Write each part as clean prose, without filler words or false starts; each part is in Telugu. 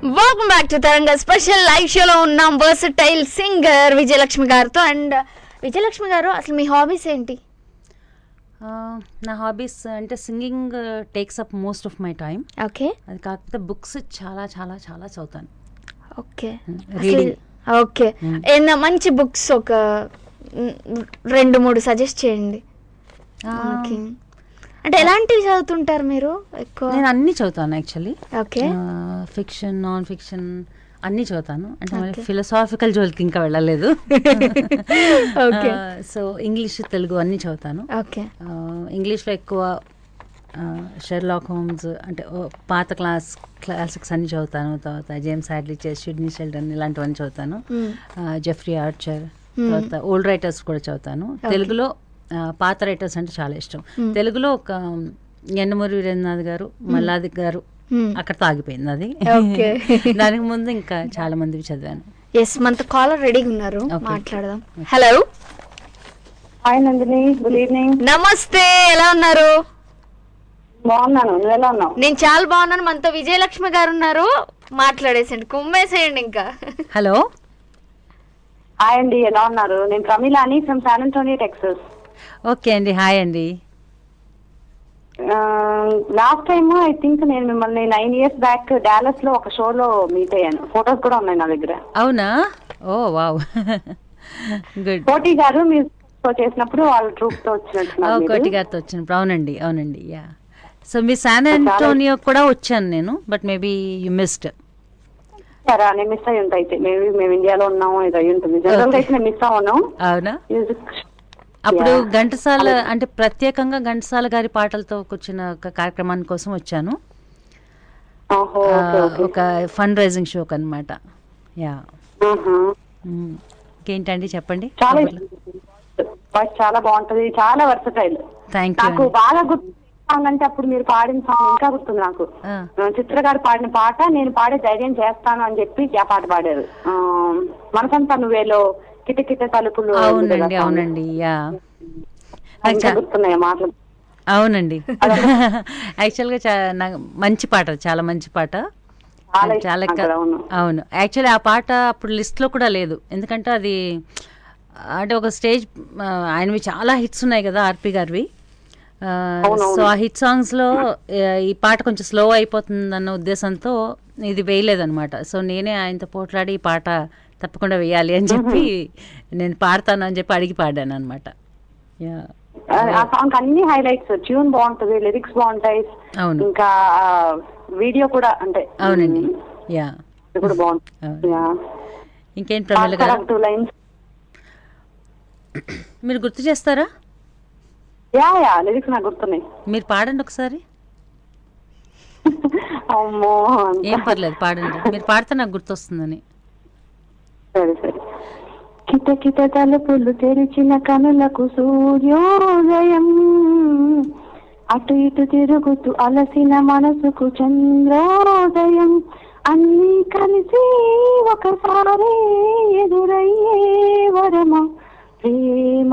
వెల్కమ్ బ్యాక్ టు తరంగ స్పెషల్ లైవ్ షోలో ఉన్నాం వర్సటైల్ సింగర్ విజయలక్ష్మి గారితో. అండ్ విజయలక్ష్మి గారు, అసలు మీ హాబీస్ ఏంటి? నా హాబీస్ అంటే singing takes up most of my time. Okay. అది కాకపోతే బుక్స్ చాలా చాలా చాలా చదువుతాను. ఓకే. రీడింగ్. ఓకే. ఏదైనా మంచి బుక్స్ ఒక 2-3 సజెస్ట్ చేయండి. అంటే ఎలాంటివి చదువుతుంటారు మీరు ఎక్కువ? నేను అన్ని చదువుతాను actually. Okay. Fiction, non fiction అన్నీ చదువుతాను. అంటే మరి ఫిలసాఫికల్ జోలికి ఇంకా వెళ్ళలేదు. ఓకే. సో ఇంగ్లీష్, తెలుగు అన్నీ చదువుతాను. ఓకే. ఇంగ్లీష్లో ఎక్కువ షెర్లాక్ హోమ్స్ అంటే పాత క్లాసిక్స్ అన్ని చదువుతాను. తర్వాత జేమ్స్ హ్యాడ్లీ చేస్, సిడ్నీ షెల్డన్ ఇలాంటివన్నీ చదువుతాను. జెఫ్రీ ఆర్చర్, తర్వాత ఓల్డ్ రైటర్స్ కూడా చదువుతాను. తెలుగులో పాత రైటర్స్ అంటే చాలా ఇష్టం. తెలుగులో ఒక యండమూరి వీరేంద్రనాథ్ గారు, మల్లాది గారు, అక్కడతో ఆగిపోయింది అది. దానికి ముందు ఇంకా చాలా మంది చదివాను. ఎస్, మనతో కాలర్ రెడీగా ఉన్నారు, మాట్లాడదాం. Hello. Hi Nandini, good evening. నమస్తే, ఎలా ఉన్నారు? బాగున్నాను, నువ్వు ఎలా ఉన్నావు? నేను చాలా బాగున్నాను. మనతో విజయలక్ష్మి గారు ఉన్నారు, మాట్లాడేసేయండి, కుమ్మేసేయండి ఇంకా. హలో. హాయ్ అండి, ఎలా ఉన్నారు? నేను ప్రమీలాని from San Antonio, Texas. Okay అండి, హాయ్ అండి. లాస్ట్ టైమ్ ఐ థింక్ నేను మిమ్మల్ని 9 years బ్యాక్ డాలస్ లో ఒక షోలో మీట్ అయ్యాను. ఫొటోస్ కూడా ఉన్నాయి నా దగ్గర. అవునా? ఓ వావ్, గుడ్. కోటి గారు మీరు చేసినప్పుడు వాళ్ళ ట్రూప్ తో వచ్చినట్టు. కోటి గారితో వచ్చినప్పుడు. అవునండి, అవునండి. యా. సో మీ శాన్ అంటోనియో కూడా వచ్చాను నేను, బట్ మేబీ యు మిస్డ్. సరే, నేను మిస్ అయ్యి ఉంటాయి. మేము ఇండియాలో ఉన్నాము, ఇది అయ్యి ఉంటుంది. జనరల్ గా అయితే నేను మిస్ అవ్వను. అవునా? అప్పుడు ఘంటసాల అంటే ప్రత్యేకంగా ఘంటసాల గారి పాటలతో వచ్చిన ఒక కార్యక్రమాన్ని కోసం వచ్చాను. ఒక ఫండ్ రైజింగ్ షోకి అనమాట. యా. ఇంకేంటండి చెప్పండి. చాలా బాగుంటది, చాలా వర్సటైల్. నాకు బాగా గుర్తు అంటే అప్పుడు మీరు పాడిన సాంగ్ ఇంకా గుర్తుంది నాకు. చిత్ర గారు పాడిన పాట, నేను పాడే ధైర్యం చేస్తాను అని చెప్పి ఆ పాట పాడారు. మనసంతా నువ్వేలో కిటకిట తలుపులు. అవునండి, అవునండి. యా, గుర్తున్నాయా మాటలు? అవునండి. యాక్చువల్గా మంచి పాట, చాలా మంచి పాట. అవును, యాక్చువల్లీ ఆ పాట అప్పుడు లిస్ట్ లో కూడా లేదు. ఎందుకంటే అది అంటే ఒక స్టేజ్, ఆయనవి చాలా హిట్స్ ఉన్నాయి కదా ఆర్పి గారివి. సో ఆ హిట్ సాంగ్స్ లో ఈ పాట కొంచెం స్లో అయిపోతుందన్న ఉద్దేశంతో ఇది వేయలేదన్నమాట. సో నేనే ఆయనతో పోట్లాడి ఈ పాట తప్పకుండా వేయాలి అని చెప్పి నేను పాడతాను అని చెప్పి అడిగి పాడాను అనమాట. ఆ సాంగ్ అన్ని హైలైట్స్, ట్యూన్ బాగుంటది, లిరిక్స్ బాగుంటాయి. అవును, ఇంకా వీడియో కూడా అంటే. అవునండి. యా, కూడా బాగుంటుంది. ఇంకేంటి ప్రమీల గారు, 2 lines మీరు గుర్తు చేస్తారా? యా, లిరిక్స్ నాకు గుర్తున్నాయి. మీరు పాడండి ఒకసారి. అమ్మో, ఏం పర్లేదు, పాడండి. మీరు పాడితే నాకు గుర్తొస్తుందని. సరే సరే. కిటకిట తలుపులు తెరిచిన కనులకు సూర్యోదయం, అటు ఇటు తిరుగుతూ అలసిన మనసుకు చంద్రోదయం, అన్నీ కలిసి ఒకసారి ఎదురయ్యే వరమా ప్రేమ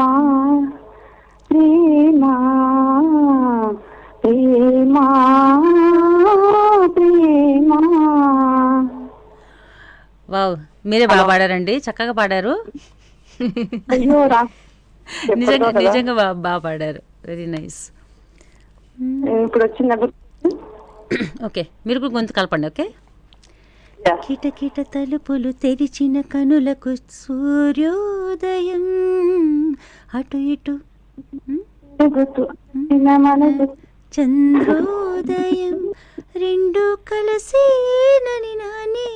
ప్రేమ ప్రేమ ప్రేమ. వావ్, మీరే బాగా పాడారండి, చక్కగా పాడారు. నిజంగా బాగా పాడారు. Very nice. ఇప్పుడు వచ్చిందా? ఓకే, మీరు కూడా గొంతు కలపండి. ఓకే. కిటకిట తలుపులు తెరిచిన కనులకు సూర్యోదయం, అటు ఇటు చంద్రోదయం, రెండు కలిసి నని నాని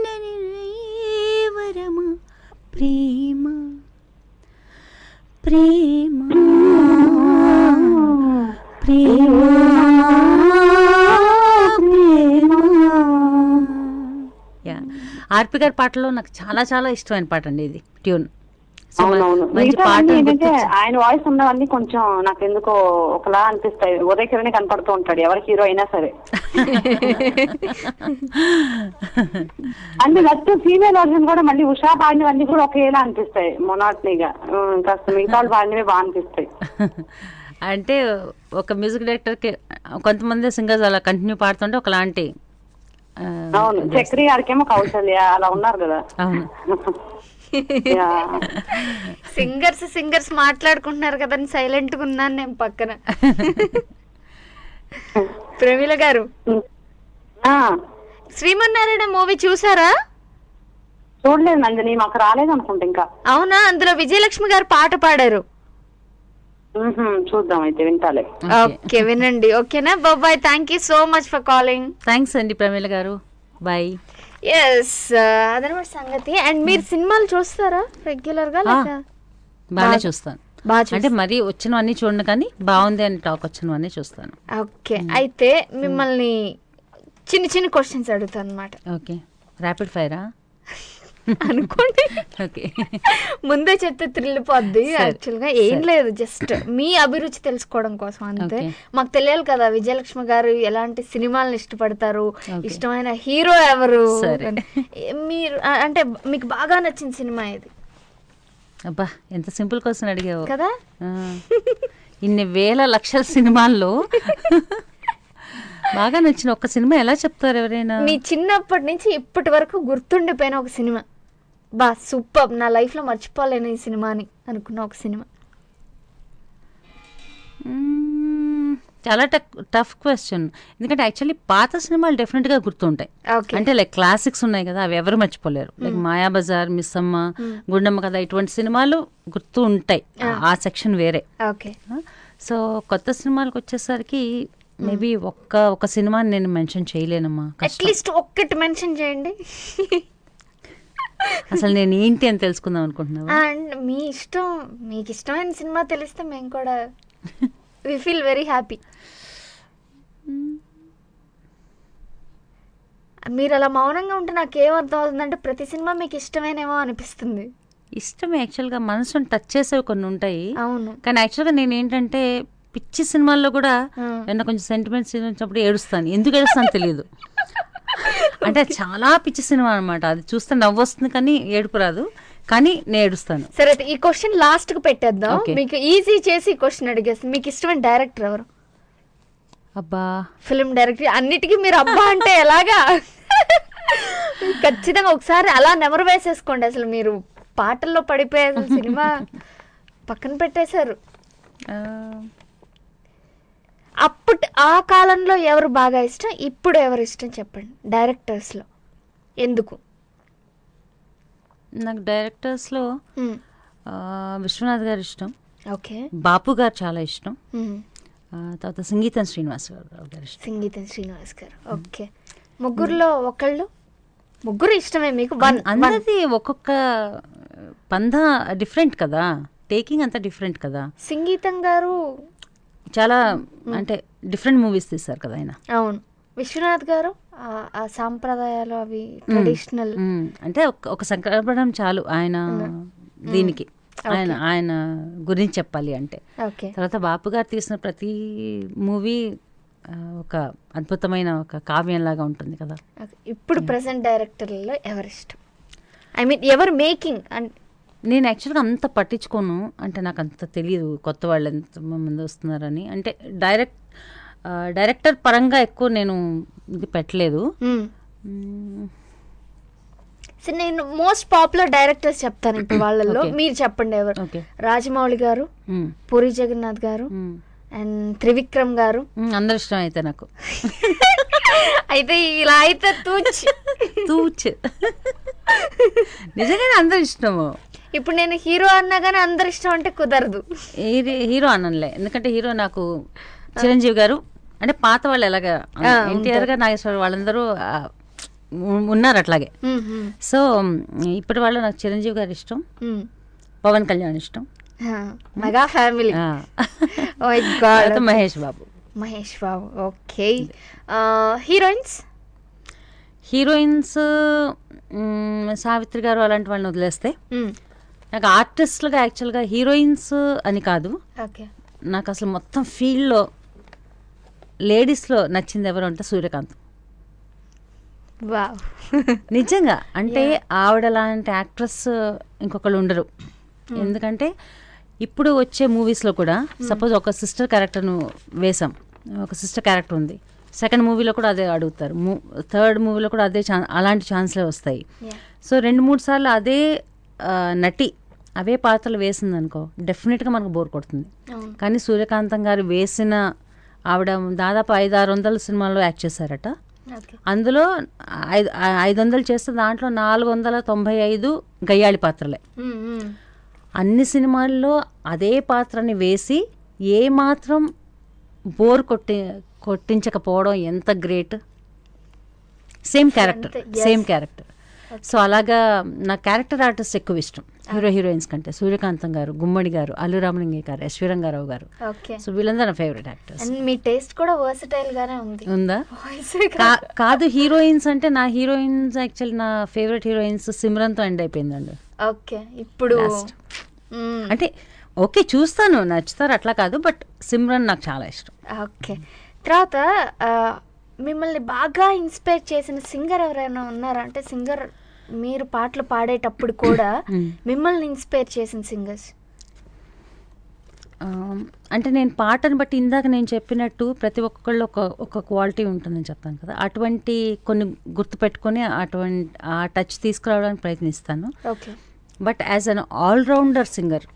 నని వరమ ప్రేమ ప్రేమ ప్రేమ ప్రేమ. యా, ఆర్పి గారి పాటలో నాకు చాలా చాలా ఇష్టమైన పాట అండి ఇది, ట్యూన్. మంచి పాట. ఆయన వాయిస్ ఉన్నవన్నీ కొంచెం నాకు ఎందుకో ఒకలా అనిపిస్తాయి. ఉదయ్ కిరణ్ కనపడుతూ ఉంటాడు ఎవరి హీరో అయినా సరే. అంటే నచ్చి ఫీమేల్ వర్జన్ కూడా మళ్ళీ ఉషా పాడినవన్నీ కూడా ఒకేలా అనిపిస్తాయి, మొనాటనీగా. కాస్త మిగతా వాళ్ళు పాడినవి బాగా అనిపిస్తాయి. అంటే ఒక మ్యూజిక్ డైరెక్టర్కి కొంతమంది సింగర్స్ అలా కంటిన్యూ పాడుతుంటే ఒకలాంటి అవును, చక్రి గారికేమో కౌశల్య అలా ఉన్నారు కదా. అవును. సింగర్స్ మాట్లాడుకుంటున్నారు కదా, సైలెంట్ గా ఉన్నాను నేను పక్కన. ప్రమీల గారు, శ్రీమన్నారాయణ మూవీ చూసారా? చూడలేదు నందిని, మాకు రాలేదు అనుకుంటా ఇంకా. అవునా? అందులో విజయలక్ష్మి గారు పాట పాడారు. చూద్దాం అయితే, వింటాలే. ఓకే, వినండి. ఓకేనా? Bye. Thank you so much for calling. Thanks అండి ప్రమీల గారు, బాయ్. ఎస్, అదనమాట సంగతి. అండ్ మీరు సినిమాలు చూస్తారా రెగ్యులర్ గా? బాగా చూస్తాను. అంటే మరి వచ్చినవన్నీ చూడను, కానీ బాగుంది అని టాక్ వచ్చినవన్నీ చూస్తాను. ఓకే, అయితే మిమ్మల్ని చిన్న క్వశ్చన్స్ అడుగుతాను అనమాట. ఓకే, ర్యాపిడ్ ఫైరా అనుకోండి. ఓకే, ముందే చెప్తే థ్రిల్ పోద్ది. యాక్చువల్ గా ఏం లేదు, జస్ట్ మీ అభిరుచి తెలుసుకోవడం కోసం అంతే. మాకు తెలియాలి కదా విజయలక్ష్మి గారు ఎలాంటి సినిమాలను ఇష్టపడతారు, ఇష్టమైన హీరో ఎవరు, మీరు అంటే మీకు బాగా నచ్చిన సినిమా ఏది? అబ్బా, ఎంత సింపుల్ క్వశ్చన్ అడిగావు కదా. ఇన్ని వేల లక్షల సినిమాల్లో బాగా నచ్చిన ఒక సినిమా ఎలా చెప్తారు ఎవరైనా? మీ చిన్నప్పటి నుంచి ఇప్పటి వరకు గుర్తుండిపోయిన ఒక సినిమా, బా సూపర్, నా లైఫ్ లో మర్చిపోలేను ఈ సినిమా అని అనుకున్న ఒక సినిమా. చాలా టఫ్ క్వశ్చన్, ఎందుకంటే యాక్చువల్లీ పాత సినిమాలు డెఫినెట్ గా గుర్తుంటాయి. అంటే లైక్ క్లాసిక్స్ ఉన్నాయి కదా, అవి ఎవరు మర్చిపోలేరు. లైక్ మాయాబజార్, మిస్సమ్మ, గుండమ్మ కథ, ఇటువంటి సినిమాలు గుర్తు ఉంటాయి. ఆ సెక్షన్ వేరే. సో కొత్త సినిమాలకు వచ్చేసరికి మేబీ ఒక సినిమాని నేను మెన్షన్ చేయలేనమ్మా. అట్లీస్ట్ ఒక్కటి మెన్షన్ చేయండి. అసలు నేను ఏంటి అని తెలుసుకుందాం అనుకుంటున్నాను. అండ్ మీ ఇష్టం, మీకు ఇష్టమైన సినిమా తెలిస్తే మేము కూడా వి ఫీల్ వెరీ హ్యాపీ. మీరు అలా మౌనంగా ఉంటే నాకేమర్థం అవుతుందంటే ప్రతి సినిమా మీకు ఇష్టమేనేమో అనిపిస్తుంది. ఇష్టమే, యాక్చువల్గా మనసుని టచ్ చేసేవి కొన్ని ఉంటాయి. అవును, కానీ యాక్చువల్గా నేను ఏంటంటే పిచ్చి సినిమాల్లో కూడా ఏమన్నా కొంచెం సెంటిమెంట్స్ వచ్చినప్పుడు ఏడుస్తాను. ఎందుకు ఏడుస్తాను తెలియదు. అంటే చాలా పిచ్చి సినిమా అనమాట, అది చూస్తే నవ్వు వస్తుంది కానీ ఏడుపు రాదు, కానీ నేను ఏడుస్తాను. సరే, ఈ క్వశ్చన్ లాస్ట్ కు పెట్టేద్దాం. మీకు ఈజీ చేసి ఈ క్వశ్చన్ అడిగేస్తాను. మీకు ఇష్టమైన డైరెక్టర్ ఎవరు? అబ్బా, ఫిల్మ్ డైరెక్టర్. అన్నిటికీ మీరు అబ్బా అంటే ఎలాగా? ఖచ్చితంగా ఒకసారి అలా నెమరు వేసేసుకోండి. అసలు మీరు పాటల్లో పడిపోయే సినిమా పక్కన పెట్టేశారు. అప్పుడు ఆ కాలంలో ఎవరు బాగా ఇష్టం, ఇప్పుడు ఎవరు ఇష్టం చెప్పండి డైరెక్టర్స్లో, ఎందుకు? నాకు డైరెక్టర్స్లో విశ్వనాథ్ గారు ఇష్టం. ఓకే. బాపు గారు చాలా ఇష్టం. తర్వాత సంగీతం శ్రీనివాస్ గారు ఇష్టం. సంగీతం శ్రీనివాస్ గారు. ఓకే. ముగ్గురులో ఒకళ్ళు, ముగ్గురు ఇష్టమే మీకు? అందరిది ఒక్కొక్క పందా డిఫరెంట్ కదా, టేకింగ్ అంతా డిఫరెంట్ కదా. సంగీతం గారు చాలా అంటే డిఫరెంట్ మూవీస్ తీస్తారు కదా ఆయన. అవును. విశ్వనాథ్ గారు ఆ సాంప్రదాయాలు అవి ట్రెడిషనల్ అంటే ఒక సంకల్పడం చాలు ఆయన దీనికి, ఆయన గురించి చెప్పాలి అంటే. తర్వాత బాపు గారు తీసిన ప్రతి మూవీ ఒక అద్భుతమైన ఒక కావ్యం లాగా ఉంటుంది కదా. ఇప్పుడు ప్రెసెంట్ డైరెక్టర్లలో ఎవరు ఇష్టం? ఐ మీన్ ఎవరు మేకింగ్? నేను యాక్చువల్గా అంత పట్టించుకోను, అంటే నాకు అంత తెలియదు కొత్త వాళ్ళు ఎంతమంది వస్తున్నారని. అంటే డైరెక్టర్ పరంగా ఎక్కువ నేను ఇది పెట్టలేదు. నేను మోస్ట్ పాపులర్ డైరెక్టర్స్ చెప్తాను ఇప్పుడు వాళ్ళల్లో. మీరు చెప్పండి ఎవరు? రాజమౌళి గారు, పూరి జగన్నాథ్ గారు అండ్ త్రివిక్రమ్ గారు. అందరు ఇష్టం అయితే నాకు. అయితే ఇలా అయితే తూచ్ నిజంగానే అందరు ఇష్టము. ఇప్పుడు నేను హీరో అన్నా కానీ అందరు ఇష్టం అంటే కుదరదు. హీరో అనలే, ఎందుకంటే హీరో నాకు చిరంజీవి గారు, అంటే పాత వాళ్ళు ఎలాగా ఎన్టీఆర్ గారు, నాగేశ్వర వాళ్ళందరూ ఉన్నారు అట్లాగే. సో ఇప్పటి వాళ్ళు నాకు చిరంజీవి గారు ఇష్టం, పవన్ కళ్యాణ్ ఇష్టం, mega family. Mahesh Babu. Okay. Heroines Savitri గారు అలాంటి వాళ్ళని వదిలేస్తే నాకు ఆర్టిస్టులుగా యాక్చువల్గా హీరోయిన్స్ అని కాదు, నాకు అసలు మొత్తం ఫీల్డ్లో లేడీస్లో నచ్చింది ఎవరు అంటే సూర్యకాంత్. నిజంగా, అంటే ఆవిడ లాంటి యాక్ట్రెస్ ఇంకొకళ్ళు ఉండరు. ఎందుకంటే ఇప్పుడు వచ్చే మూవీస్లో కూడా సపోజ్ ఒక సిస్టర్ క్యారెక్టర్ను వేసాం, ఒక సిస్టర్ క్యారెక్టర్ ఉంది, సెకండ్ మూవీలో కూడా అదే అడుగుతారు, థర్డ్ మూవీలో కూడా అదే అలాంటి ఛాన్స్లే వస్తాయి. సో 2-3 సార్లు అదే నటి అవే పాత్రలు వేసిందనుకో డెఫినెట్గా మనకు బోర్ కొడుతుంది. కానీ సూర్యకాంతం గారు వేసిన ఆవిడ దాదాపు 500-600 సినిమాల్లో యాక్ట్ చేశారట. అందులో 500 చేస్తే దాంట్లో 495 గయ్యాళి పాత్రలే. అన్ని సినిమాల్లో అదే పాత్రని వేసి ఏ మాత్రం బోర్ కొట్టించకపోవడం ఎంత గ్రేట్. Same character. సో అలాగా నా క్యారెక్టర్ ఆర్టిస్ట్ ఎక్కువ ఇష్టం హీరోయిన్స్ కంటే. సూర్యకాంతం గారు, గుమ్మడి గారు, అల్లు రామలింగయ్య గారు, ఎస్వి రంగారావు గారు. సో వీళ్ళందరూ నా ఫేవరెట్ యాక్టర్స్. మీ టేస్ట్ కూడా వర్సటైల్ గానే ఉంది. ఉందా? కాదు, హీరోయిన్స్ అంటే నా హీరోయిన్స్ యాక్చువల్లీ నా ఫేవరెట్ హీరోయిన్స్ సిమ్రన్తో ఎండ్ అయిపోయిందండి. ఓకే, ఇప్పుడు అంటే ఓకే చూస్తాను, నచ్చుతారు అట్లా కాదు, బట్ సిమ్రన్ నాకు చాలా ఇష్టం. ఓకే, తర్వాత మిమ్మల్ని బాగా ఇన్స్పైర్ చేసిన సింగర్ ఎవరైనా ఉన్నారా? అంటే సింగర్ మీరు పాటలు పాడేటప్పుడు కూడా మిమ్మల్ని ఇన్స్పైర్ చేసిన సింగర్స్. అంటే నేను పాటను బట్టి ఇందాక నేను చెప్పినట్టు ప్రతి ఒక్కళ్ళు ఒక క్వాలిటీ ఉంటుందని చెప్పాను కదా, అటువంటి కొన్ని గుర్తుపెట్టుకొని ఆ టచ్ తీసుకురావడానికి ప్రయత్నిస్తాను. Okay, but as an allrounder singer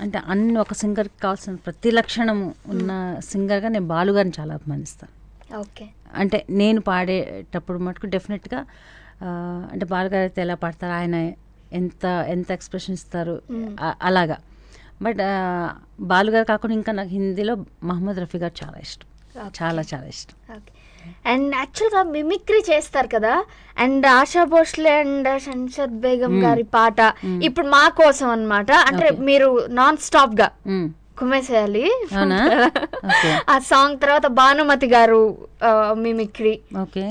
అంటే ఒక సింగర్కి కావాల్సిన ప్రతి లక్షణము ఉన్న సింగర్గా నేను బాలుగారిని చాలా అభిమానిస్తాను. ఓకే, అంటే నేను పాడేటప్పుడు మటుకు డెఫినెట్గా అంటే బాలుగారు అయితే ఎలా పాడతారు, ఆయన ఎంత ఎక్స్ప్రెషన్ ఇస్తారు అలాగా. బట్ బాలుగారు కాకుండా ఇంకా నాకు హిందీలో మహమ్మద్ రఫీ గారు చాలా ఇష్టం, చాలా చాలా ఇష్టం. అండ్ యాక్చువల్గా మిమిక్రీ చేస్తారు కదా, అండ్ ఆశా భోస్లే అండ్ షంషద్ బేగం గారి పాట ఇప్పుడు మా కోసం అన్నమాట. అంటే మీరు నాన్ స్టాప్ గా కుమ్మేసేయాలి ఆ సాంగ్. తర్వాత భానుమతి గారు మిమిక్రీ,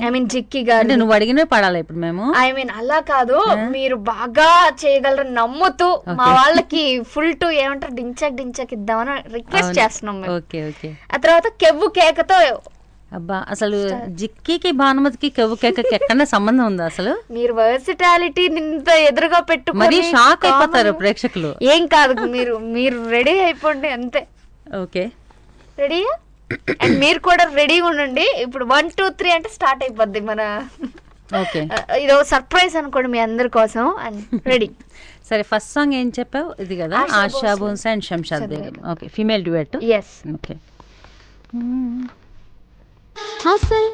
ఐ మీన్ జిక్కి గారు. నువ్వు అడిగిన పాడాలి ఇప్పుడు మేము. ఐ మీన్ అలా కాదు, మీరు బాగా చేయగలరు నమ్ముతూ మా వాళ్ళకి ఫుల్ టు ఏమంటారు డించక్ ఇద్దామని రిక్వెస్ట్ చేస్తున్నాం. ఆ తర్వాత కెవ్వు కేకతో. అబ్బా, అసలు జిక్కి భానుమతికి కెవ్వు కేకకి ఎక్కడన్నా సంబంధం ఉందా అసలు? మీరు వర్సిటాలిటీ ఇంత ఎదురుగా పెట్టుకొని షాక్ అయిపోతారు ప్రేక్షకులు. ఏం కాదు, మీరు రెడీ అయిపోండి అంతే. ఓకే, రెడీయా? అండ్ మీరు కూడా రెడీగా ఉండండి. ఇప్పుడు 1, 2, 3 అంటే స్టార్ట్ అయిపోద్ది మన. ఓకే, ఇదో సర్ప్రైజ్ అనుకోండి మీ అందరి కోసం. And ready. సరే, ఫస్ట్ సాంగ్ ఏం చెప్పావు? ఇది కదా, Asha Bhosle and Shamshad Begum. Okay, female duet. Yes. Okay. हासिल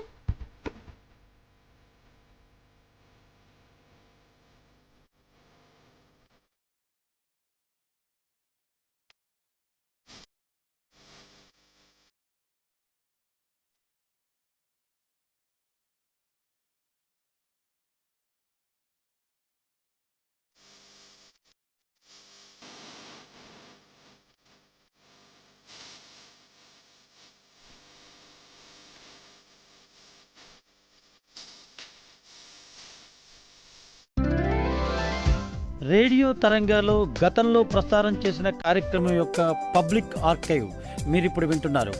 రేడియో తరంగాలో గతంలో ప్రసారం చేసిన కార్యక్రమం యొక్క పబ్లిక్ ఆర్కైవ్ మీరిప్పుడు వింటున్నారు.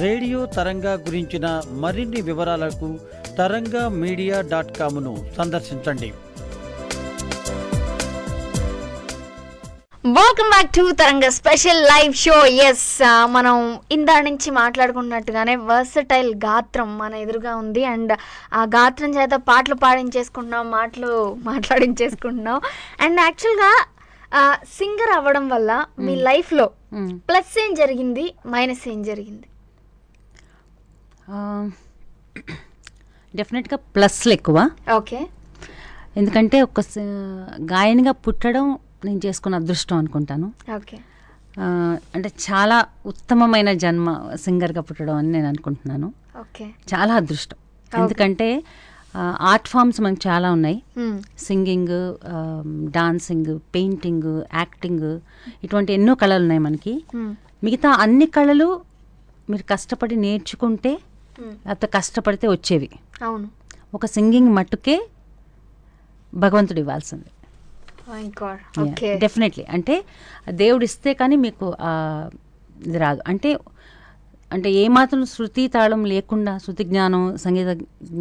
రేడియో తరంగా గురించిన మరిన్ని వివరాలకు tarangamedia.comను సందర్శించండి. వెల్కమ్ బ్యాక్ టు తరంగ స్పెషల్ లైవ్ షో. ఎస్, మనం ఇందా నుంచి మాట్లాడుకున్నట్టుగానే వర్సటైల్ గాత్రం మన ఎదురుగా ఉంది. అండ్ ఆ గాత్రం చేత పాటలు పాడించేసుకుంటున్నాం, మాట్లాడించేసుకుంటున్నాం. అండ్ యాక్చువల్గా సింగర్ అవ్వడం వల్ల మీ లైఫ్లో ప్లస్ ఏం జరిగింది, మైనస్ ఏం జరిగింది? డెఫినెట్గా ప్లస్లు ఎక్కువ. ఓకే, ఎందుకంటే ఒక గాయనిగా పుట్టడం నేను చేసుకున్న అదృష్టం అనుకుంటాను. ఓకే, అంటే చాలా ఉత్తమమైన జన్మ సింగర్గా పుట్టడం అని నేను అనుకుంటున్నాను. ఓకే, చాలా అదృష్టం. ఎందుకంటే ఆర్ట్ ఫామ్స్ మనకు చాలా ఉన్నాయి. సింగింగ్, డాన్సింగ్, పెయింటింగ్, యాక్టింగ్, ఇటువంటి ఎన్నో కళలు ఉన్నాయి మనకి. మిగతా అన్ని కళలు మీరు కష్టపడి నేర్చుకుంటే లేకపోతే కష్టపడితే వచ్చేవి. అవును, ఒక సింగింగ్ మట్టుకే భగవంతుడు ఇవ్వాల్సింది. డెఫినెట్లీ. అంటే దేవుడు ఇస్తే కానీ మీకు ఇది రాదు. అంటే ఏమాత్రం శృతి తాళం లేకుండా, శృతి జ్ఞానం, సంగీత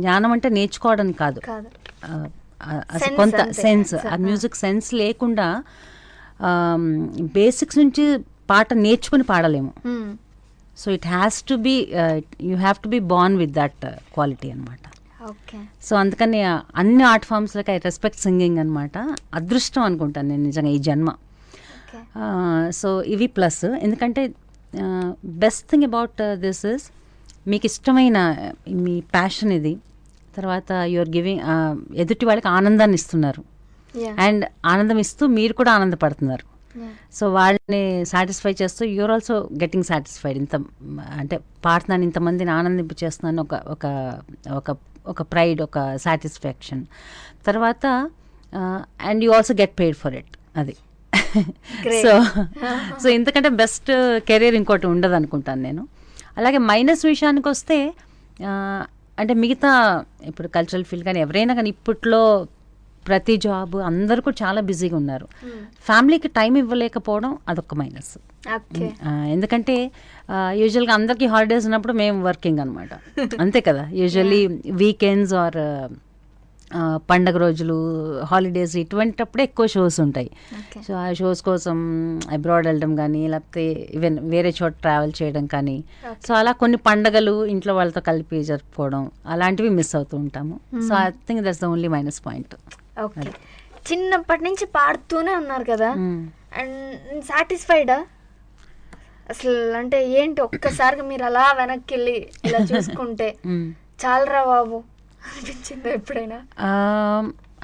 జ్ఞానం అంటే నేర్చుకోవడం కాదు, కొంత సెన్స్, ఆ మ్యూజిక్ సెన్స్ లేకుండా బేసిక్స్ నుంచి పాట నేర్చుకుని పాడలేము. So it has to be you have to be born with that quality అనమాట. ఓకే. సో అందుకని అన్ని ఆర్ట్ ఫామ్స్లకి ఐ రెస్పెక్ట్ సింగింగ్ అనమాట. అదృష్టం అనుకుంటాను నేను నిజంగా ఈ జన్మ. సో ఇవి ప్లస్. ఎందుకంటే best thing about this is మీకు ఇష్టమైన మీ ప్యాషన్ ఇది, తర్వాత యూఆర్ గివింగ్ ఎదుటి వాళ్ళకి ఆనందాన్ని ఇస్తున్నారు, అండ్ ఆనందం ఇస్తూ మీరు కూడా ఆనందపడుతున్నారు. సో వాళ్ళని సాటిస్ఫై చేస్తూ యూఆర్ ఆల్సో గెటింగ్ సాటిస్ఫైడ్. ఇంత అంటే పాడుతున్నాను, ఇంతమందిని ఆనందింపు చేస్తున్నాను, ఒక ఒక ఒక ఒక ప్రైడ్, ఒక సాటిస్ఫాక్షన్. తర్వాత and you also get paid for it. అది సో ఇంతకంటే బెస్ట్ కెరీర్ ఇంకోటి ఉండదు అనుకుంటాను నేను. అలాగే మైనస్ విషయానికి వస్తే అంటే మిగతా ఇప్పుడు కల్చరల్ ఫీల్డ్ కానీ ఎవరైనా కానీ ఇప్పట్లో ప్రతి జాబ్ అందరూ కూడా చాలా బిజీగా ఉన్నారు. ఫ్యామిలీకి టైం ఇవ్వలేకపోవడం అదొక మైనస్. ఎందుకంటే యూజువల్గా అందరికీ హాలిడేస్ ఉన్నప్పుడు మేము వర్కింగ్ అనమాట, అంతే కదా. యూజువల్లీ వీకెండ్స్ ఆర్ పండగ రోజులు, హాలిడేస్, ఇటువంటిప్పుడే ఎక్కువ షోస్ ఉంటాయి. సో ఆ షోస్ కోసం అబ్రాడ్ వెళ్ళడం కానీ, లేకపోతే ఈవెన్ వేరే చోట ట్రావెల్ చేయడం కానీ, సో అలా కొన్ని పండగలు ఇంట్లో వాళ్ళతో కలిపి జరుపుకోవడం అలాంటివి మిస్ అవుతూ ఉంటాము. So I think that's the only minus point. Okay. చిన్నప్పటి నుంచి పాడుతూనే ఉన్నారు కదా, అండ్ సాటిస్ఫైడా అసలు? అంటే ఏంటి, ఒక్కసారిగా మీరు అలా వెనక్కి వెళ్ళి ఇలా చూసుకుంటే చాలరా బాబు అనిపించిందా ఎప్పుడైనా?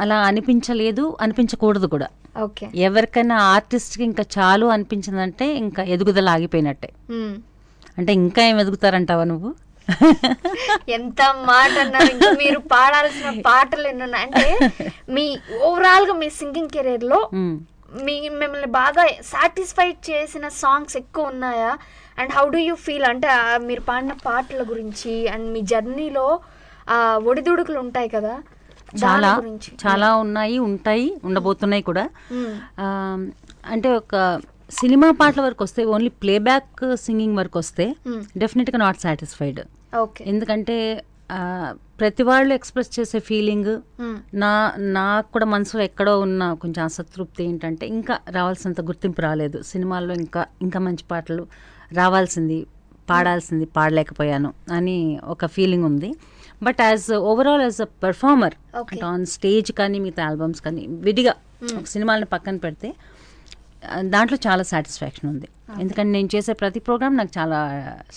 అలా అనిపించలేదు, అనిపించకూడదు కూడా. ఓకే. ఎవరికైనా ఆర్టిస్ట్కి ఇంకా చాలు అనిపించిందంటే ఇంకా ఎదుగుదల ఆగిపోయినట్టే. అంటే ఇంకా ఏం ఎదుగుతారంటావా నువ్వు? ఎంత మాట అన్నారు. ఇంకా మీరు పాడాల్సిన పాటలు ఎన్నున్నాయి. అంటే మీ ఓవరాల్ గా మీ సింగింగ్ కెరీర్ లో మిమ్మల్ని బాగా సాటిస్ఫైడ్ చేసిన సాంగ్స్ ఎక్కువ ఉన్నాయా? And how do you feel? అంటే మీరు పాడిన పాటల గురించి అండ్ మీ జర్నీలో ఒడిదుడుకులు ఉంటాయి కదా, చాలా చాలా ఉన్నాయి, ఉంటాయి, ఉండబోతున్నాయి కూడా. అంటే ఒక సినిమా పాటల వరకు వస్తే, ఓన్లీ ప్లేబ్యాక్ సింగింగ్ వరకు వస్తే డెఫినెట్గా నాట్ సాటిస్ఫైడ్. ఎందుకంటే ప్రతి వాళ్ళు ఎక్స్ప్రెస్ చేసే ఫీలింగ్ నాకు కూడా మనసులో ఎక్కడో ఉన్న కొంచెం అసంతృప్తి ఏంటంటే ఇంకా రావాల్సినంత గుర్తింపు రాలేదు సినిమాల్లో, ఇంకా మంచి పాటలు రావాల్సింది, పాడాల్సింది పాడలేకపోయాను అని ఒక ఫీలింగ్ ఉంది. But as overall as a performer on stage కానీ మిగతా ఆల్బమ్స్ కానీ విడిగా ఒక సినిమాలను పక్కన పెడితే దాంట్లో చాలా సాటిస్ఫాక్షన్ ఉంది. ఎందుకంటే నేను చేసే ప్రతి ప్రోగ్రామ్ నాకు చాలా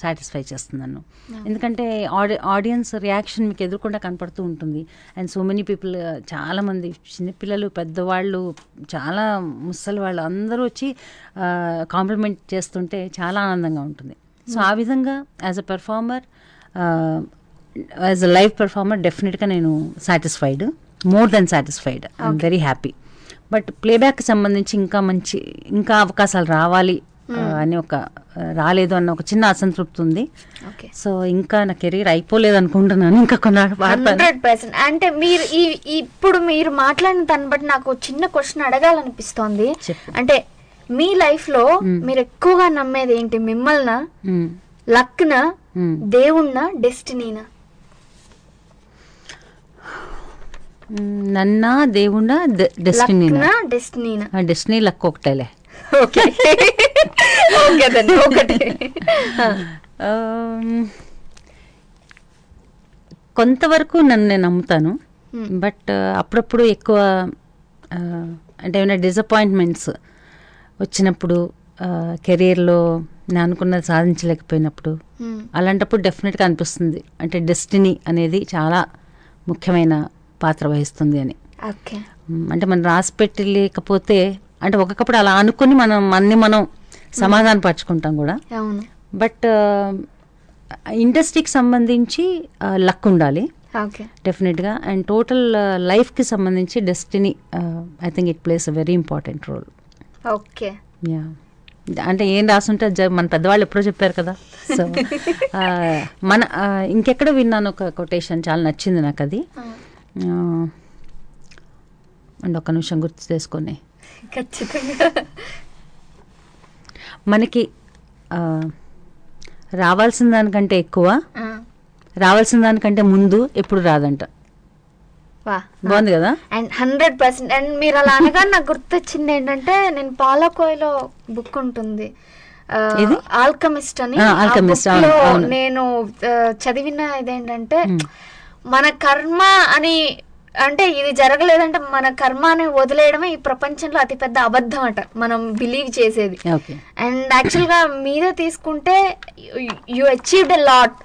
సాటిస్ఫై చేస్తుంది నన్ను. ఎందుకంటే ఆడియన్స్ రియాక్షన్ మీకు ఎదురుకుండా కనపడుతూ ఉంటుంది. అండ్ సో మెనీ పీపుల్, చాలామంది చిన్నపిల్లలు, పెద్దవాళ్ళు, చాలా ముసలి వాళ్ళు అందరూ వచ్చి కాంప్లిమెంట్ చేస్తుంటే చాలా ఆనందంగా ఉంటుంది. సో ఆ విధంగా as a performer, as a live performer డెఫినెట్గా నేను satisfied, more than satisfied. I'm very happy. But ప్లేబ్యాక్కి సంబంధించి ఇంకా అవకాశాలు రావాలి అని రాలేదు అన్న ఒక చిన్న అసంతృప్తి ఉంది. సో ఇంకా నా కెరీర్ అయిపోలేదు అనుకుంటున్నాను, ఇంకా కొన్నాళ్ళు. 100%. అంటే మీరు ఇప్పుడు మీరు మాట్లాడిన దాన్ని బట్టి నాకు చిన్న క్వశ్చన్ అడగాలనిపిస్తోంది. అంటే మీ లైఫ్ లో మీరు ఎక్కువగా నమ్మేది ఏంటి? మిమ్మల్ని లక్నా, దేవుణ్ణా, డెస్టినీనా? నన్నా, దేవుణ్ణా, డెస్టినీనా? Destiny luck ఒకటేలే. కొంతవరకు నన్ను నేను నమ్ముతాను. బట్ అప్పుడప్పుడు ఎక్కువ అంటే ఏమైనా డిసప్పాయింట్మెంట్స్ వచ్చినప్పుడు, కెరీర్లో నేను అనుకున్నది సాధించలేకపోయినప్పుడు, అలాంటప్పుడు డెఫినెట్గా అనిపిస్తుంది అంటే డెస్టినీ అనేది చాలా ముఖ్యమైన పాత్ర వహిస్తుంది అని. అంటే మనం రాసి పెట్టలేకపోతే, అంటే ఒక్కొక్కప్పుడు అలా అనుకుని మనం సమాధాన పరుచుకుంటాం కూడా. బట్ ఇండస్ట్రీకి సంబంధించి లక్ ఉండాలి డెఫినెట్గా. అండ్ టోటల్ లైఫ్కి సంబంధించి destiny, I think it plays a very important role. Okay. Yeah, అంటే ఏం రాసుంటే మన పెద్దవాళ్ళు ఎప్పుడో చెప్పారు కదా. సో మన ఇంకెక్కడ విన్నాను ఒక కొటేషన్, చాలా నచ్చింది నాకు అది. అండ్ ఒక్క నిమిషం గుర్తు చేసుకొని, మనకి రావాల్సిన దానికంటే ఎక్కువ, రావాల్సిన దానికంటే ముందు ఎప్పుడు రాదంట. బాగుంది కదా. అండ్ 100%. అండ్ మీరు అలా అనగా నాకు గుర్తొచ్చింది ఏంటంటే, నేను పాలకోయలో బుక్ ఉంటుంది, ఆల్కమిస్ట్ అని నేను చదివిన ఇదేంటంటే మన కర్మ అని, అంటే ఇది జరగలేదంటే మన కర్మని వదిలేయడమే ఈ ప్రపంచంలో అతిపెద్ద అబద్ధం అట మనం బిలీవ్ చేసేది. అండ్ యాక్చువల్ గా మీరే తీసుకుంటే you achieved a lot.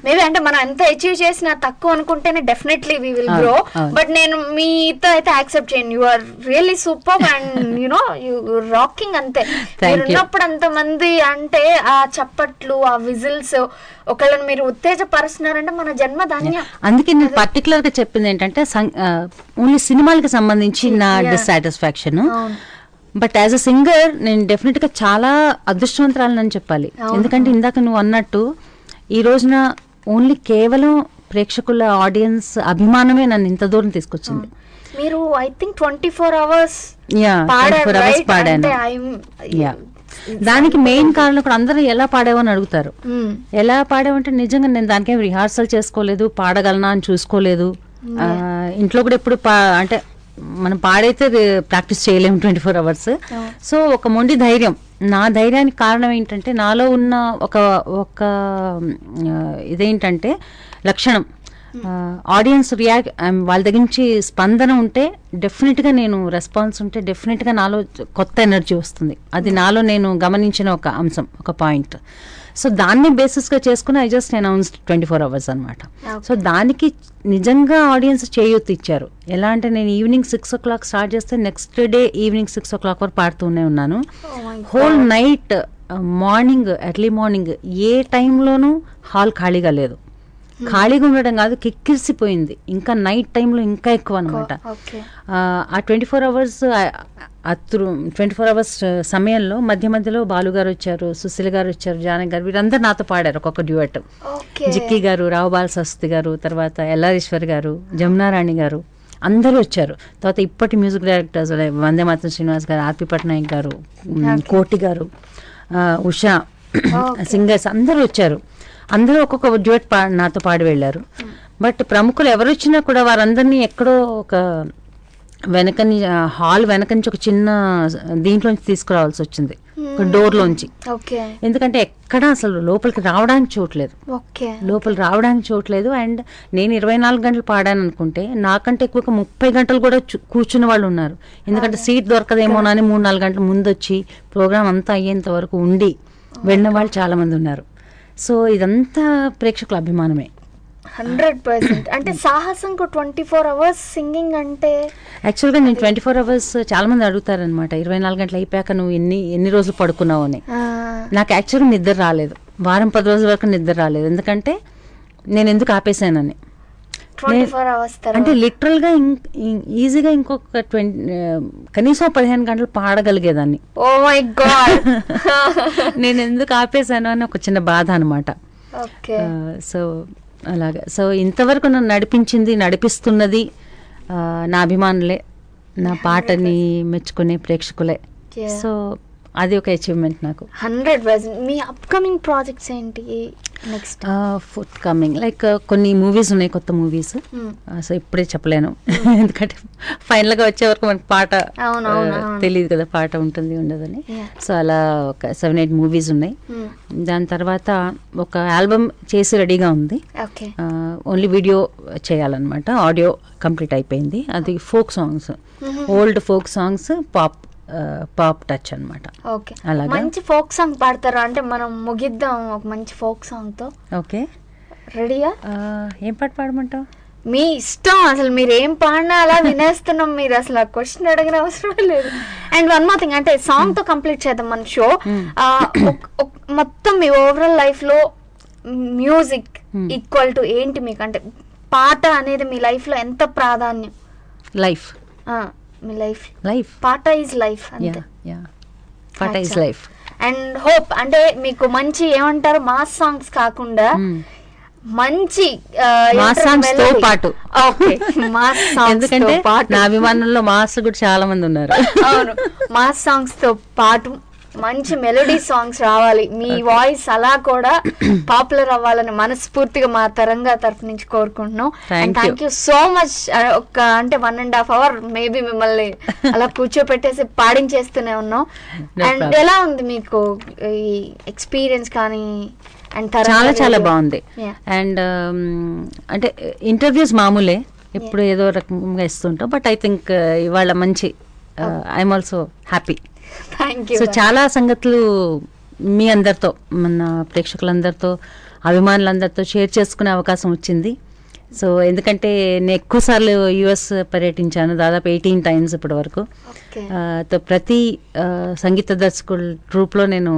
Maybe అంటే మనం ఎంత అచీవ్ చేసినా తక్కువ అనుకుంటేనే definitely we will grow. But నేను మీతో అయితే యాక్సెప్ట్ చేయను. You are really super and you know you rocking. అంతే మీరు ఉన్నప్పుడు అంతమంది అంటే ఆ చప్పట్లు, ఆ విజిల్స్, ఒకళ్ళని మీరు ఉత్తేజపరుస్తున్నారంటే మన జన్మ ధాన్యం. అందుకే నేను పర్టికులర్ గా చెప్పింది ఏంటంటే ఓన్లీ సినిమాలకు సంబంధించి నా dissatisfaction. But as a singer నేను డెఫినెట్ గా చాలా అదృష్టవంతురాలని చెప్పాలి. ఎందుకంటే ఇందాక నువ్వు అన్నట్టు ఈ రోజున ఓన్లీ కేవలం ప్రేక్షకుల ఆడియన్స్ అభిమానమే నన్ను ఇంత దూరం తీసుకొచ్చింది. మీరు ఐ థింక్ 24 hours పాడాను. దానికి మెయిన్ కారణం కూడా అందరూ ఎలా పాడావని అడుగుతారు. ఎలా పాడావంటే నిజంగా నేను దానికేం రిహార్సల్ చేసుకోలేదు, పాడగలనా అని చూసుకోలేదు. ఇంట్లో కూడా ఎప్పుడు అంటే మనం పాడైతే ప్రాక్టీస్ చేయలేము 24 hours. సో ఒక మొండి ధైర్యం. నా ధైర్యానికి కారణం ఏంటంటే నాలో ఉన్న ఒక ఇదేంటంటే లక్షణం, ఆడియన్స్ వాళ్ళ దగ్గర నుంచి స్పందన ఉంటే డెఫినెట్గా నేను రెస్పాన్స్ ఉంటే డెఫినెట్గా నాలో కొత్త ఎనర్జీ వస్తుంది. అది నాలో నేను గమనించిన ఒక అంశం, ఒక పాయింట్. సో దాన్ని బేసిస్గా చేసుకుని ఐ జస్ట్ అనౌన్స్డ్ 24 hours అనమాట. సో దానికి నిజంగా ఆడియన్స్ చేయూత్ ఇచ్చారు. ఎలా అంటే నేను ఈవినింగ్ 6 o'clock స్టార్ట్ చేస్తే నెక్స్ట్ డే ఈవినింగ్ 6 o'clock వరకు పాడుతూనే ఉన్నాను. Whole night, morning, early morning ఏ టైంలోనూ హాల్ ఖాళీగా లేదు. ఖాళీగా ఉండడం కాదు, కిక్కిరిసిపోయింది. ఇంకా నైట్ టైంలో ఇంకా ఎక్కువ అనమాట. ఆ 24 hours 24 hours సమయంలో మధ్య మధ్యలో బాలుగారు వచ్చారు, సుశీల గారు వచ్చారు, జానకి గారు, వీరందరూ నాతో పాడారు ఒక్కొక్క డ్యూయట్. జిక్కి గారు, రావుబాల సరస్వతి గారు, తర్వాత ఎల్లారీశ్వర్ గారు, జమునారాణి గారు, అందరూ వచ్చారు. తర్వాత ఇప్పటి మ్యూజిక్ డైరెక్టర్స్ వందే మాతరం శ్రీనివాస్ గారు, ఆర్పి పట్నాయక్ గారు, కోటి గారు, ఉషా, సింగర్స్ అందరూ వచ్చారు. అందరూ ఒక్కొక్క డ్యూయట్ నాతో పాడి వెళ్ళారు. బట్ ప్రముఖులు ఎవరు వచ్చినా కూడా వారందరినీ ఎక్కడో ఒక వెనకని హాల్ వెనక నుంచి ఒక చిన్న దీంట్లోంచి తీసుకురావాల్సి వచ్చింది, ఒక డోర్లోంచి. ఎందుకంటే ఎక్కడ అసలు లోపలికి రావడానికి చోట్లేదు. అండ్ నేను 24 గంటలు పాడాను అనుకుంటే నాకంటే ఎక్కువ 30 గంటలు కూడా కూర్చున్న వాళ్ళు ఉన్నారు. ఎందుకంటే సీట్ దొరకదేమోనని 3-4 గంటల ముందు వచ్చి ప్రోగ్రామ్ అంతా అయ్యేంత వరకు ఉండి వెళ్ళిన వాళ్ళు చాలా మంది ఉన్నారు. సో ఇదంతా ప్రేక్షకుల అభిమానమే. 100%. అంటే సాహసంకు 24 hours సింగింగ్ అంటే యాక్చువల్గా నేను 24 hours చాలా మంది అడుగుతారనమాట, 24 గంటలు అయిపోయాక నువ్వు ఎన్ని రోజులు పడుకున్నావు అని. నాకు యాక్చువల్గా నిద్ర రాలేదు, వారం 10 రోజుల వరకు నిద్ర రాలేదు. ఎందుకంటే నేను ఎందుకు ఆపేసానని. అంటే లిటరల్ గా ఈజీగా ఇంకొక కనీసం 15 గంటలు పాడగలిగేదాన్ని. ఓ మై గాడ్, నేను ఎందుకు ఆపేసాను అని ఒక చిన్న బాధ అనమాట. సో అలాగా. సో ఇంతవరకు నన్ను నడిపిస్తున్నది నా అభిమానులే, నా పాటని మెచ్చుకునే ప్రేక్షకులే. సో అది ఒక అచీవ్మెంట్ నాకు. 100%. మీ అప్కమింగ్ ప్రాజెక్ట్స్ ఏంటి నెక్స్ట్? ఫుడ్ కమింగ్ లైక్ కొన్ని మూవీస్ ఉన్నాయి, కొత్త మూవీస్. సో ఇప్పుడే చెప్పలేను, ఎందుకంటే ఫైనల్ గా వచ్చే వరకు మనకి పాట తెలియదు కదా, పాట ఉంటుంది ఉండదని. సో అలా ఒక 7-8 మూవీస్ ఉన్నాయి. దాని తర్వాత ఒక ఆల్బమ్ చేసి రెడీగా ఉంది, ఓన్లీ వీడియో చేయాలన్నమాట. ఆడియో కంప్లీట్ అయిపోయింది. అది folk songs, old folk songs, pop touch అనమాట. మంచి ఫోక్ సాంగ్ పాడతారు అంటే మనం ముగిద్దాం ఒక మంచి ఫోక్ సాంగ్ తో. ఓకే, రెడీయా? ఏం పాట పాడమంటావు? మీ ఇష్టం, అసలు మీరు ఏం పాడినా అలా వినేస్తున్నాం. మీరు అసలు ఆ క్వశ్చన్ అడగని అవసరం లేదు. అండ్ వన్ మోర్ థింగ్, అంటే సాంగ్ తో కంప్లీట్ చేద్దాం మన షో. మొత్తం మీ ఓవరాల్ లైఫ్ లో మ్యూజిక్ ఈక్వల్ టు ఏంటి మీకు? అంటే పాట అనేది మీ లైఫ్ లో ఎంత ప్రాధాన్యం? లైఫ్, మీ లైఫ్ పాట ఈజ్ లైఫ్. అంతే, పాట ఈజ్ లైఫ్. అండ్ హోప్ అంటే మీకు మంచి ఏమంటారు, మాస్ సాంగ్స్ కాకుండా మంచి మాస్ సాంగ్స్ తో పాటు. ఓకే, మాస్ సాంగ్స్, ఎందుకంటే నా అభిమానుల్లో మాస్ కూడా చాలా మంది ఉన్నారు. అవును, మాస్ సాంగ్స్ తో పాటు మంచి మెలోడీ సాంగ్స్ రావాలి, మీ వాయిస్ అలా కూడా పాపులర్ అవ్వాలని మనస్ఫూర్తిగా మా తరంగా తరఫు నుంచి కోరుకుంటున్నాం. And thank you so much. ఒక అంటే 1.5 hours మేబీ మిమ్మల్ని అలా కూర్చోపెట్టేసి పాడించేస్తూనే ఉన్నాం. అండ్ ఎలా ఉంది మీకు ఈ ఎక్స్పీరియన్స్ కానీ? అండ్ చాలా చాలా బాగుంది. అండ్ అంటే ఇంటర్వ్యూస్ మామూలే, ఎప్పుడు ఏదో రకంగా ఇస్తుంటాం, బట్ ఐ థింక్ ఇవాళ మంచి ఐఎమ్ ఆల్సో హ్యాపీ. సో చాలా సంగతులు మీ అందరితో, మన ప్రేక్షకులందరితో, అభిమానులందరితో షేర్ చేసుకునే అవకాశం వచ్చింది. సో ఎందుకంటే నేను ఎక్కువసార్లు యుఎస్ పర్యటించాను, దాదాపు 18 times ఇప్పటి వరకు. ప్రతి సంగీత దర్శకుల ట్రూప్లో నేను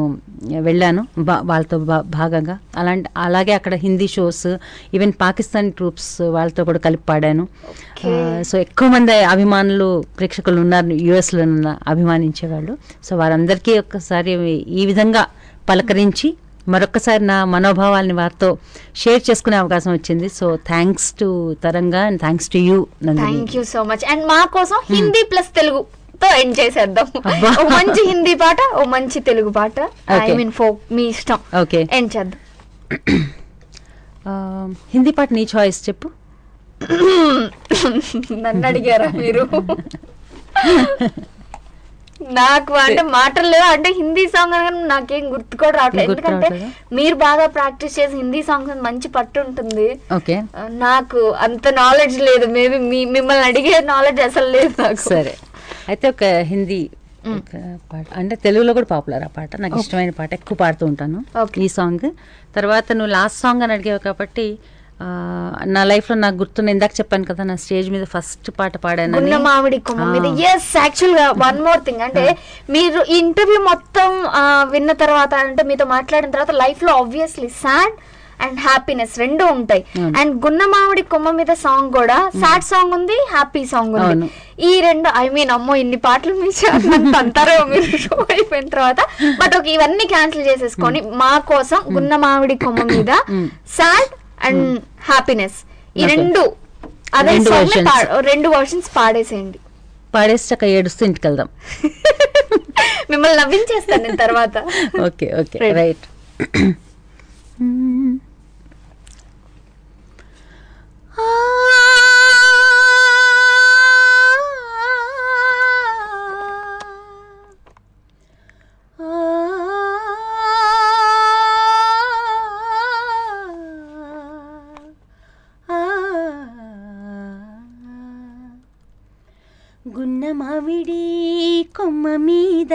వెళ్ళాను, వాళ్ళతో భాగంగా. అలాగే అక్కడ Hindi shows, even Pakistani troops వాళ్ళతో కూడా కలిపి పాడాను. సో ఎక్కువ మంది అభిమానులు, ప్రేక్షకులు ఉన్నారు యుఎస్లో అభిమానించేవాళ్ళు. సో వారందరికీ ఒక్కసారి ఈ విధంగా పలకరించి మరొకసారి నా మనోభావాల్ని వారితో షేర్ చేసుకునే అవకాశం వచ్చింది. So thanks to Taranga and thanks to you. Thank you so much. And మా కోసం హిందీ ప్లస్ తెలుగుతో ఎండ్ చేసేద్దాం. ఓ మంచి హిందీ పాట, ఓ మంచి తెలుగు పాట, ఐ మీన్ ఫోక్, మీ ఇష్టం. ఓకే, ఎండ్ చేద్దాం. హిందీ పాట నీ చాయిస్ చెప్పు. నన్ను అడిగారా మీరు? నాకు అంటే మాటలు లేవు, అంటే హిందీ సాంగ్ అనగానే నాకేం గుర్తు కూడా రావట్లేదు. ఎందుకంటే మీరు బాగా ప్రాక్టీస్ చేసి హిందీ సాంగ్స్ మంచి పట్టు ఉంటుంది. నాకు అంత నాలెడ్జ్ లేదు. మేబీ మిమ్మల్ని అడిగే నాలెడ్జ్ అసలు లేదు నాకు. సరే, అయితే ఒక హిందీ పాట, అంటే తెలుగులో కూడా పాపులర్ ఆ పాట, నాకు ఇష్టమైన పాట, ఎక్కువ పాడుతూ ఉంటాను ఈ సాంగ్. తర్వాత నువ్వు లాస్ట్ సాంగ్ అని అడిగావు కాబట్టి నా లైఫ్ లో నాకు గుర్తున్న, ఇందాక చెప్పాను కదా నా స్టేజ్ మీద ఫస్ట్ పాట పాడాను గున్న మామిడి కొమ్మ మీద. ఎస్, యాక్చువల్ గా వన్ మోర్ థింగ్, అంటే మీరు ఈ ఇంటర్వ్యూ మొత్తం విన్న తర్వాత, అంటే మీతో మాట్లాడిన తర్వాత లైఫ్ లో ఆబ్వియస్లీ సాడ్ అండ్ హ్యాపీనెస్ రెండు ఉంటాయి. అండ్ గున్న మామిడి కొమ్మ మీద సాంగ్ కూడా సాడ్ సాంగ్ ఉంది, హ్యాపీ సాంగ్ ఉంది. ఈ రెండు, ఐ మీన్ అమ్మో ఇన్ని పాటలు మీరు అంటారో మీరు షో అయిపోయిన తర్వాత. బట్ ఓకే, ఇవన్నీ క్యాన్సిల్ చేసేసుకొని మా కోసం గున్న మామిడి కొమ్మ మీద సాడ్ అండ్ హ్యాపీనెస్, ఈ రెండు అదే రెండు వర్షన్స్ పాడేసేయండి. పాడేసాక ఏడుస్తూ ఇంటికి వెళ్దాం. మిమ్మల్ని నవ్వించేస్తాను నేను తర్వాత. Okay okay, right. గున్న మామిడి కొమ్మ మీద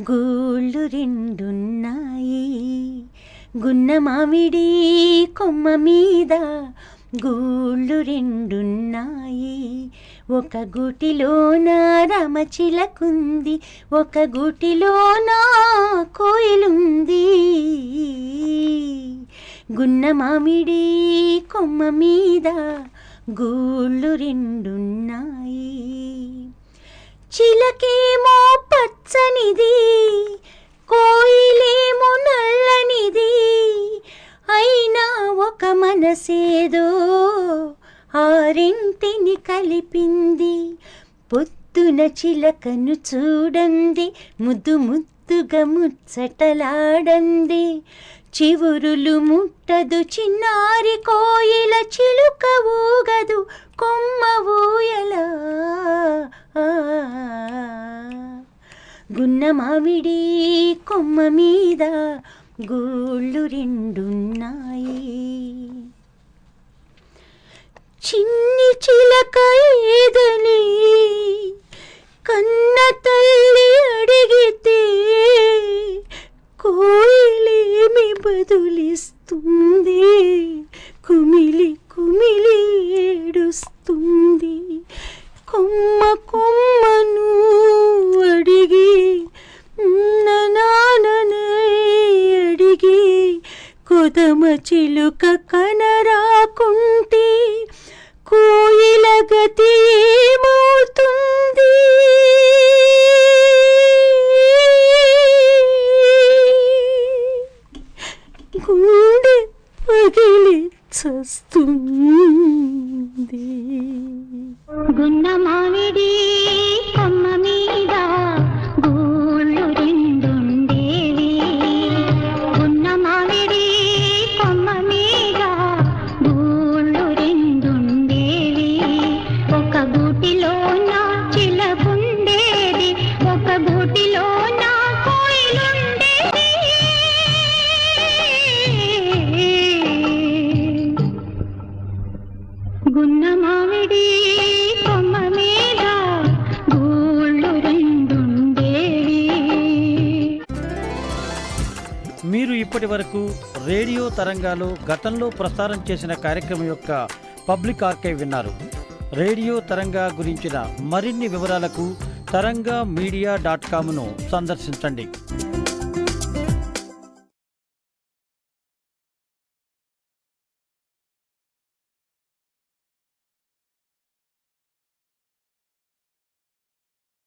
గూళ్ళు రెండున్నాయి, గున్న మామిడి కొమ్మ మీద గూళ్ళు రెండున్నాయి, ఒక గూటిలోన రామచిలకుంది, ఒక గూటిలోన కోయిలుంది, గున్న మామిడి కొమ్మ మీద గూళ్ళు రెండున్నాయి, చిలకేమో పచ్చనిది, కోయిలేమో నల్లనిది, అయినా ఒక మనసేదో ఆరింటిని కలిపింది, పొద్దున చిలకను చూడండి, ముద్దు ముద్దుగా ముచ్చటలాడంది, చివురులు ముట్టదు చిన్నారి కోయిల, చిలుక ఊగదు కొమ్మ ఊయలా, గున్న మామిడి కొమ్మ మీద గూళ్ళు రెండున్నాయి, చిన్ని చిలక ఏదని కన్న తల్లి అడిగితే, కోయిలేమి బదులిస్తుంది, కుమిలి కుమిలి ఏడుస్తుంది, కొమ్మ కొమ్మను అడిగి నాననే అడిగి, కొదమ చిలుక కనరాకుంటే కోయిల గతి ఏమవుతుంది, గుండె పగిలి చస్తుంది, గున్న మామిడి కొమ్మ మీద గూళ్ళు రెండు గున్న మామిడి కొమ్మ మీద గూళ్ళు రెండుండేవి. మీరు ఇప్పటి వరకు రేడియో తరంగాలో గతంలో ప్రసారం చేసిన కార్యక్రమం యొక్క పబ్లిక్ ఆర్కైవ్ విన్నారు. రేడియో తరంగా గురించిన మరిన్ని వివరాలకు తరంగా మీడియా.comను సందర్శించండి.